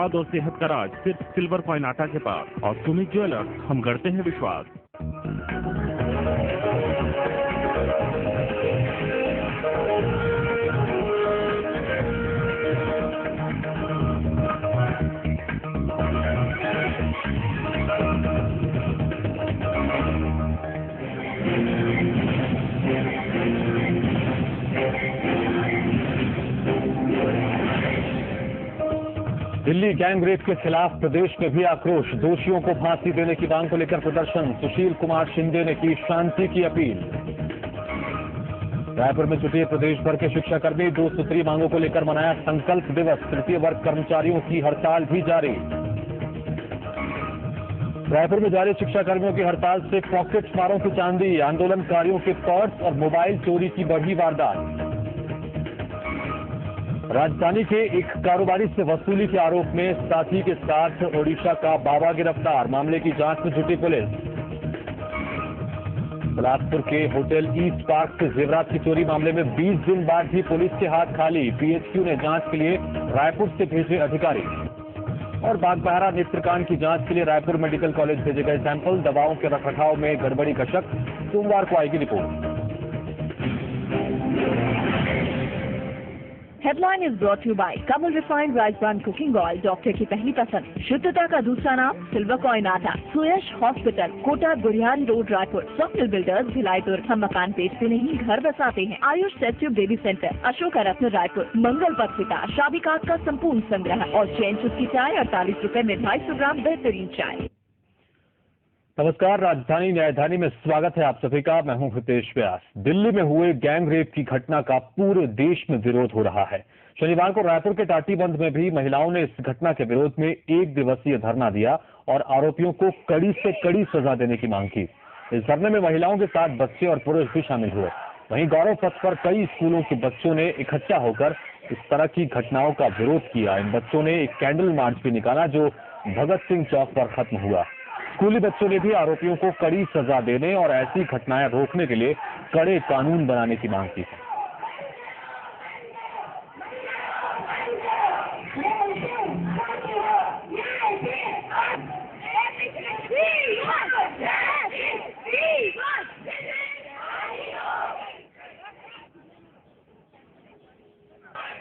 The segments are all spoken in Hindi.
स्वाद और सेहत का राज सिर्फ सिल्वर कॉइन आटा के पास। और सुमित ज्वेलर्स, हम करते हैं विश्वास। दिल्ली गैंग रेप के खिलाफ प्रदेश में भी आक्रोश। दोषियों को फांसी देने की मांग को लेकर प्रदर्शन। सुशील कुमार शिंदे ने की शांति की अपील। रायपुर में जुटे प्रदेश भर के शिक्षाकर्मी 2 सूत्रीय मांगों को लेकर मनाया संकल्प दिवस। तृतीय वर्ग कर्मचारियों की हड़ताल भी जारी। रायपुर में जारी शिक्षाकर्मियों की हड़ताल से पॉकेट मारों की चांदी। आंदोलनकारियों के पर्स और मोबाइल चोरी की बढ़ी वारदात। राजधानी के एक कारोबारी से वसूली के आरोप में साथी के साथ ओडिशा का बाबा गिरफ्तार। मामले की जांच में जुटी पुलिस। बिलासपुर के होटल ईस्ट पार्क से जेवरात की चोरी मामले में 20 दिन बाद भी पुलिस के हाथ खाली। पीएचक्यू ने जांच के लिए रायपुर से भेजे अधिकारी। और बागबाहरा नेत्रकांड की जांच के लिए रायपुर मेडिकल कॉलेज भेजे गए सैंपल। दवाओं के रखरखाव में गड़बड़ी का शक। सोमवार को आएगी report. Headline is brought you by Kamal refined rice brand cooking oil, doctor की पहली पसंद। शुद्धता का दूसरा नाम सिल्वर कॉइन आटा। Suyash hospital, Kota Guriyari road, Raipur. Swapnil builders, Bhilai Durg. हम मकान बेचते नहीं, घर बसाते हैं। आयुष सेट्यू बेबी सेंटर, अशोका रत्न, रायपुर। मंगल पत्रिका, शादी कार्ड का संपूर्ण संग्रह और चैन चुस्की चाय 48 रुपए में 250 ग्राम बेहतरीन चाय। नमस्कार, राजधानी न्यायधानी में स्वागत है आप सभी का। मैं हूं हितेश व्यास। दिल्ली में हुए गैंग रेप की घटना का पूरे देश में विरोध हो रहा है। शनिवार को रायपुर के टाटीबंध में भी महिलाओं ने इस घटना के विरोध में 1 दिवसीय धरना दिया और आरोपियों को कड़ी से कड़ी सजा देने की मांग की। इस धरने में महिलाओं के साथ बच्चे और पुरुष भी शामिल हुए। वहीं गौरव पथ पर कई स्कूलों के बच्चों ने इकट्ठा होकर इस तरह की घटनाओं का विरोध किया। इन बच्चों ने एक कैंडल मार्च भी निकाला जो भगत सिंह चौक पर खत्म हुआ। स्कूली बच्चों ने भी आरोपियों को कड़ी सजा देने और ऐसी घटनाएं रोकने के लिए कड़े कानून बनाने की मांग की।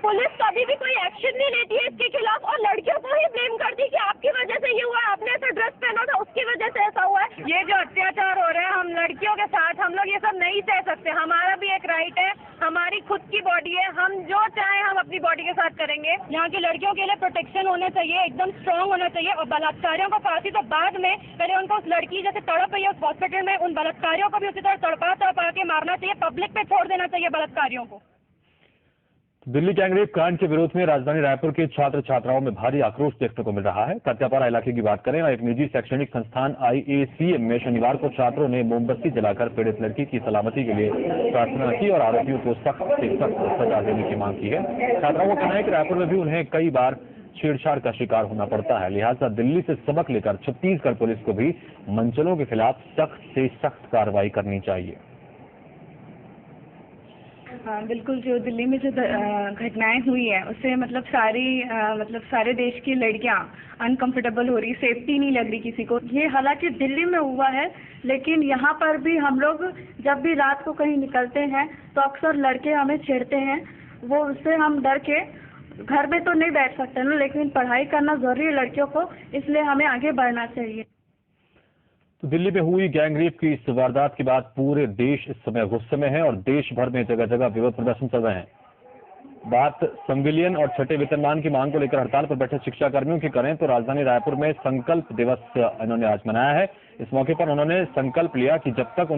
पुलिस कभी भी कोई एक्शन नहीं लेती है इसके खिलाफ और लड़कियों को ही ब्लेम करती कि आपकी वजह से ये हुआ, आपने ऐसा ड्रेस पहना था उसकी वजह से ऐसा हुआ है। ये जो अत्याचार हो रहा है हम लड़कियों के साथ, हम लोग ये सब नहीं सह सकते। हमारा भी एक राइट है, हमारी खुद की बॉडी है, हम जो चाहे हम अपनी बॉडी के साथ करेंगे। यहाँ की लड़कियों के लिए प्रोटेक्शन होना चाहिए, एकदम स्ट्रांग होना चाहिए। और बलात्कारियों को फांसी तो बाद में, पहले उनको उस लड़की जैसे तड़प रही है उस हॉस्पिटल में, उन बलात्कारियों को भी उसी तरह तड़पा के मारना चाहिए, पब्लिक पे छोड़ देना चाहिए बलात्कारियों को। दिल्ली गैंगरेप कांड के विरोध में राजधानी रायपुर के छात्र छात्राओं में भारी आक्रोश देखने को मिल रहा है। कत्यापारा इलाके की बात करें और एक निजी शैक्षणिक संस्थान IACM में शनिवार को छात्रों ने मोमबत्ती जलाकर पीड़ित लड़की की सलामती के लिए प्रार्थना की और आरोपियों को सख्त से सख्त सजा देने की मांग की है। छात्राओं का कहना है कि रायपुर में भी उन्हें कई बार छेड़छाड़ का शिकार होना पड़ता है, लिहाजा दिल्ली से सबक लेकर छत्तीसगढ़ पुलिस को भी मंचलों के खिलाफ सख्त से सख्त कार्रवाई करनी चाहिए। हाँ बिल्कुल, जो दिल्ली में जो घटनाएं हुई है उससे मतलब सारे देश की लड़कियां अनकंफर्टेबल हो रही, सेफ्टी नहीं लग रही किसी को। ये हालांकि दिल्ली में हुआ है, लेकिन यहाँ पर भी हम लोग जब भी रात को कहीं निकलते हैं तो अक्सर लड़के हमें छेड़ते हैं। वो उससे हम डर के घर में तो नहीं बैठ सकते ना, लेकिन पढ़ाई करना जरूरी है लड़कियों को, इसलिए हमें आगे बढ़ना चाहिए। तो दिल्ली में हुई गैंगरेप की इस वारदात के बाद पूरे देश इस समय गुस्से में है और देश भर में जगह जगह विरोध प्रदर्शन चल रहे हैं। बात संविलियन और छठे वेतनमान की मांग को लेकर हड़ताल पर बैठे शिक्षा कर्मियों की करें तो राजधानी रायपुर में संकल्प दिवस इन्होंने आज मनाया है। इस मौके पर उन्होंने संकल्प लिया कि जब तक